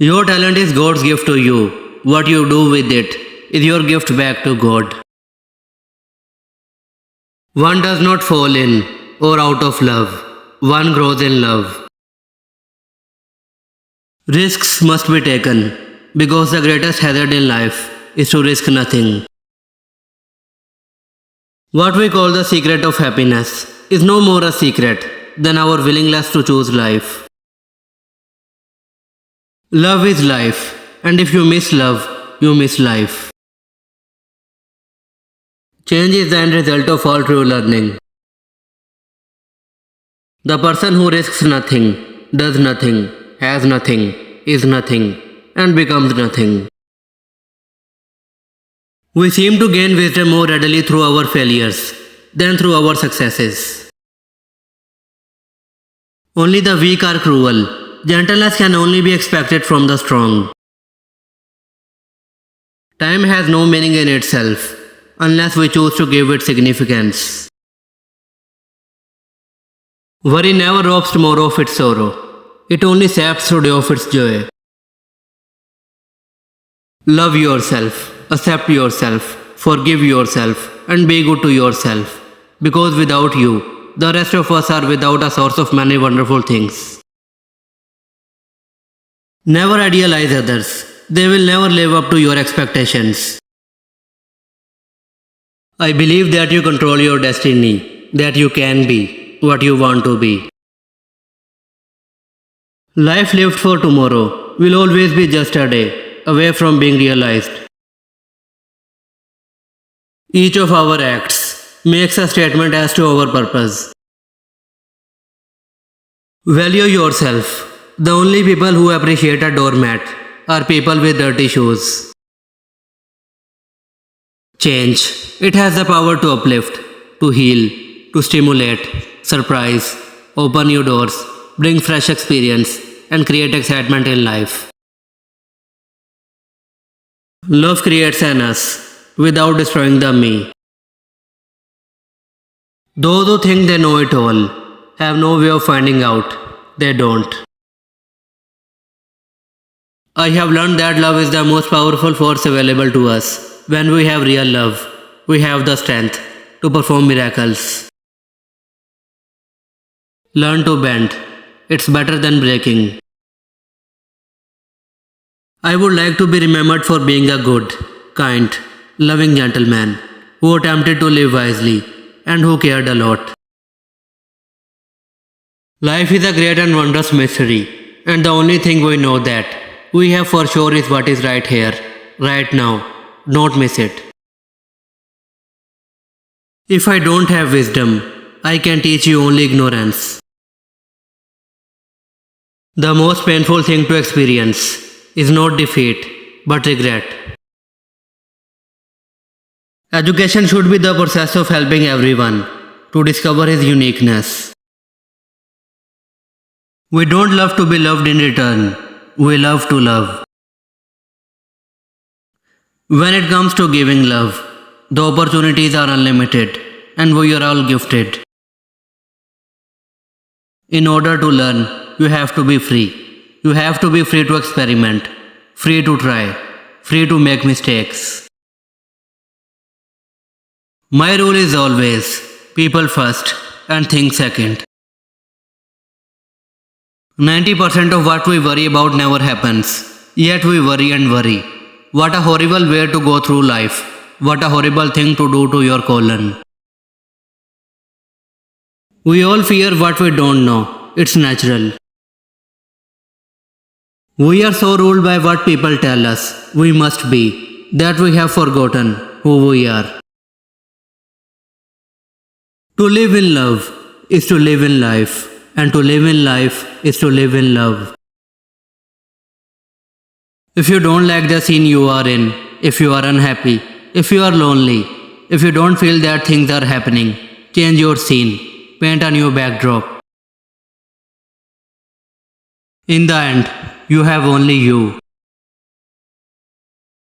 Your talent is God's gift to you. What you do with it is your gift back to God. One does not fall in or out of love. One grows in love. Risks must be taken because the greatest hazard in life is to risk nothing. What we call the secret of happiness is no more a secret than our willingness to choose life. Love is life, and if you miss love, you miss life. Change is the end result of all true learning. The person who risks nothing, does nothing, has nothing, is nothing, and becomes nothing. We seem to gain wisdom more readily through our failures than through our successes. Only the weak are cruel. Gentleness can only be expected from the strong. Time has no meaning in itself unless we choose to give it significance. Worry never robs tomorrow of its sorrow. It only saps today of its joy. Love yourself, accept yourself, forgive yourself, and be good to yourself. Because without you, the rest of us are without a source of many wonderful things. Never idealize others. They will never live up to your expectations. I believe that you control your destiny, that you can be what you want to be. Life lived for tomorrow will always be just a day away from being realized. Each of our acts makes a statement as to our purpose. Value yourself. The only people who appreciate a doormat are people with dirty shoes. Change. It has the power to uplift, to heal, to stimulate, surprise, open new doors, bring fresh experience, and create excitement in life. Love creates an us without destroying the me. Those who think they know it all have no way of finding out. They don't. I have learned that love is the most powerful force available to us. When we have real love, we have the strength to perform miracles. Learn to bend. It's better than breaking. I would like to be remembered for being a good, kind, loving gentleman who attempted to live wisely and who cared a lot. Life is a great and wondrous mystery, and the only thing we know that we have for sure is what is right here, right now. Don't miss it. If I don't have wisdom, I can teach you only ignorance. The most painful thing to experience is not defeat, but regret. Education should be the process of helping everyone to discover his uniqueness. We don't love to be loved in return. We love to love. When it comes to giving love, the opportunities are unlimited and we are all gifted. In order to learn, you have to be free. You have to be free to experiment, free to try, free to make mistakes. My rule is always people first and things second. 90% of what we worry about never happens, yet we worry and worry. What a horrible way to go through life. What a horrible thing to do to your colon. We all fear what we don't know. It's natural. We are so ruled by what people tell us we must be that we have forgotten who we are. To live in love is to live in life, and to live in life is to live in love. If you don't like the scene you are in, if you are unhappy, if you are lonely, if you don't feel that things are happening, change your scene, paint a new backdrop. In the end, you have only you.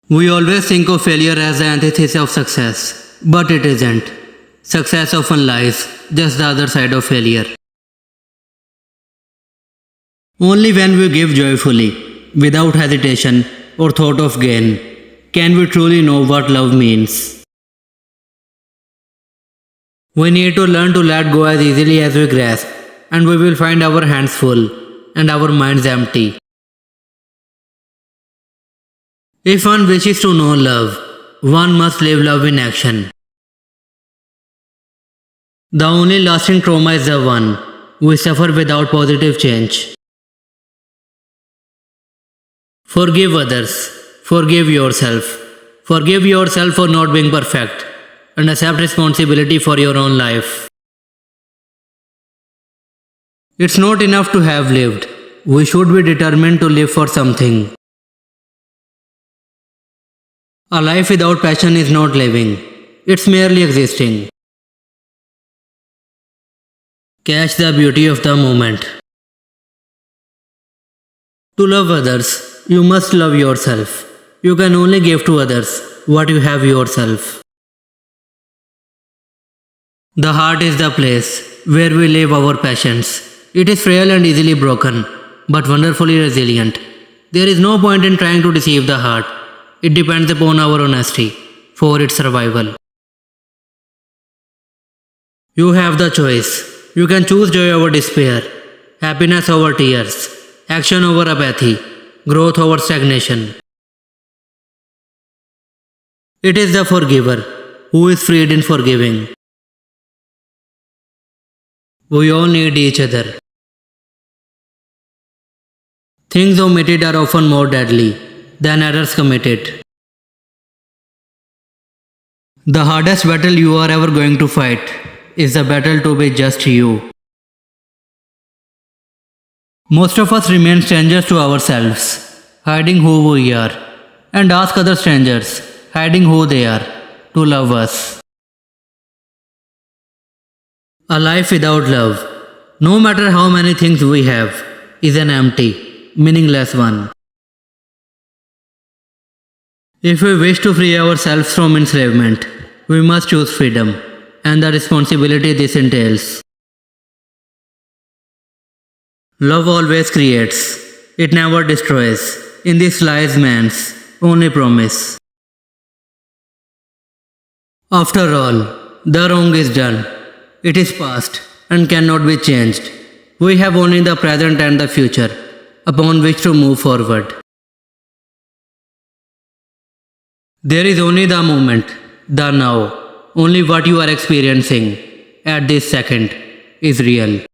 We always think of failure as the antithesis of success, but it isn't. Success often lies just the other side of failure. Only when we give joyfully, without hesitation or thought of gain, can we truly know what love means. We need to learn to let go as easily as we grasp, and we will find our hands full and our minds empty. If one wishes to know love, one must live love in action. The only lasting trauma is the one we suffer without positive change. Forgive others, forgive yourself. Forgive yourself for not being perfect, and accept responsibility for your own life. It's not enough to have lived. We should be determined to live for something. A life without passion is not living. It's merely existing. Catch the beauty of the moment. To love others, you must love yourself. You can only give to others what you have yourself. The heart is the place where we live our passions. It is frail and easily broken, but wonderfully resilient. There is no point in trying to deceive the heart. It depends upon our honesty for its survival. You have the choice. You can choose joy over despair, happiness over tears, action over apathy, growth over stagnation. It is the forgiver who is freed in forgiving. We all need each other. Things omitted are often more deadly than errors committed. The hardest battle you are ever going to fight is the battle to be just you. Most of us remain strangers to ourselves, hiding who we are, and ask other strangers, hiding who they are, to love us. A life without love, no matter how many things we have, is an empty, meaningless one. If we wish to free ourselves from enslavement, we must choose freedom and the responsibility this entails. Love always creates, it never destroys. In this lies man's only promise. After all, the wrong is done. It is past and cannot be changed. We have only the present and the future upon which to move forward. There is only the moment, the now, only what you are experiencing at this second is real.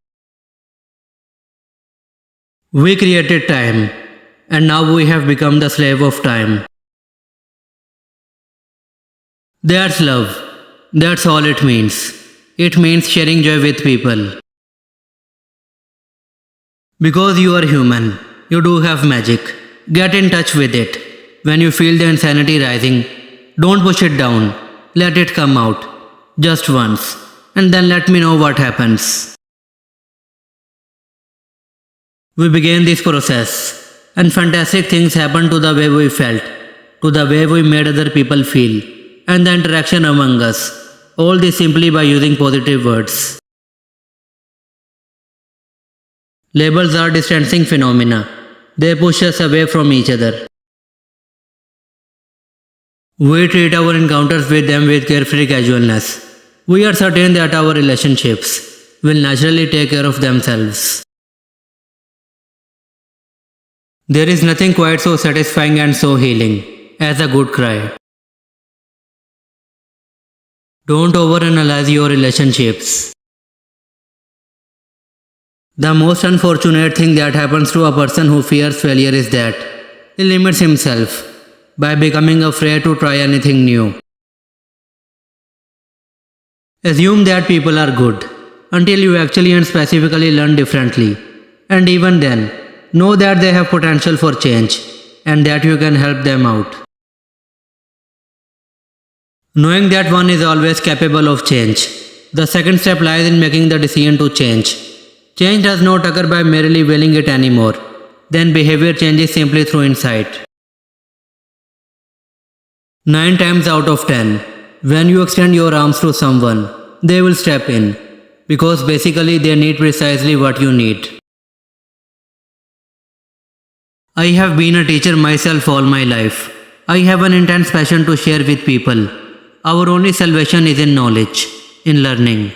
We created time, and now we have become the slave of time. That's love. That's all it means. It means sharing joy with people. Because you are human, you do have magic. Get in touch with it. When you feel the insanity rising, don't push it down. Let it come out. Just once. And then let me know what happens. We began this process, and fantastic things happened to the way we felt, to the way we made other people feel, and the interaction among us. All this simply by using positive words. Labels are distancing phenomena. They push us away from each other. We treat our encounters with them with carefree casualness. We are certain that our relationships will naturally take care of themselves. There is nothing quite so satisfying and so healing as a good cry. Don't overanalyze your relationships. The most unfortunate thing that happens to a person who fears failure is that he limits himself by becoming afraid to try anything new. Assume that people are good until you actually and specifically learn differently, and even then, know that they have potential for change and that you can help them out. Knowing that one is always capable of change, the second step lies in making the decision to change. Change does not occur by merely willing it anymore. Then behavior changes simply through insight. 9 times out of 10, when you extend your arms to someone, they will step in, because basically they need precisely what you need. I have been a teacher myself all my life. I have an intense passion to share with people. Our only salvation is in knowledge, in learning.